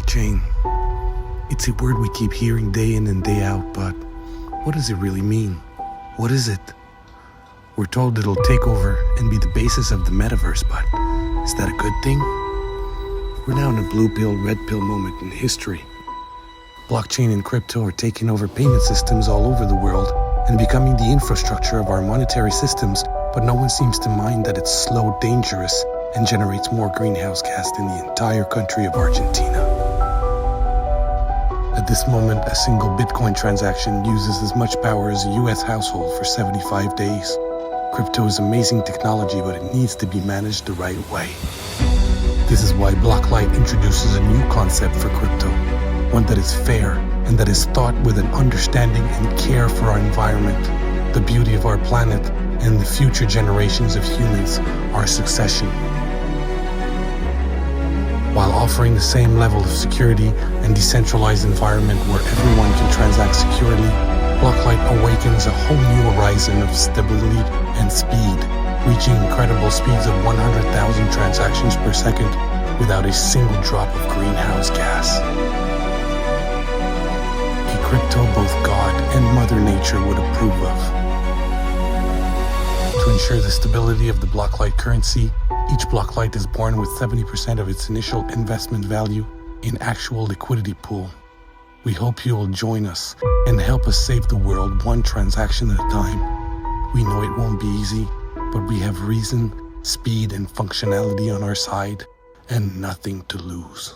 Blockchain. It's a word we keep hearing day in and day out, but what does it really mean? What is it? We're told it'll take over and be the basis of the metaverse, but is that a good thing? We're now in a blue pill, red pill moment in history. Blockchain and crypto are taking over payment systems all over the world and becoming the infrastructure of our monetary systems, but no one seems to mind that it's slow, dangerous, and generates more greenhouse gas than the entire country of Argentina. At this moment, a single Bitcoin transaction uses as much power as a US household for 75 days. Crypto is amazing technology, but it needs to be managed the right way. This is why Blocklite introduces a new concept for crypto, one that is fair and that is thought with an understanding and care for our environment, the beauty of our planet, and the future generations of humans, our succession. While offering the same level of security and decentralized environment where everyone can transact securely, Blocklite awakens a whole new horizon of stability and speed, reaching incredible speeds of 100,000 transactions per second without a single drop of greenhouse gas. A crypto both God and Mother Nature would approve of. To ensure the stability of the Blocklite currency, each Blocklite is born with 70% of its initial investment value in actual liquidity pool. We hope you will join us and help us save the world one transaction at a time. We know it won't be easy, but we have reason, speed, and functionality on our side, and nothing to lose.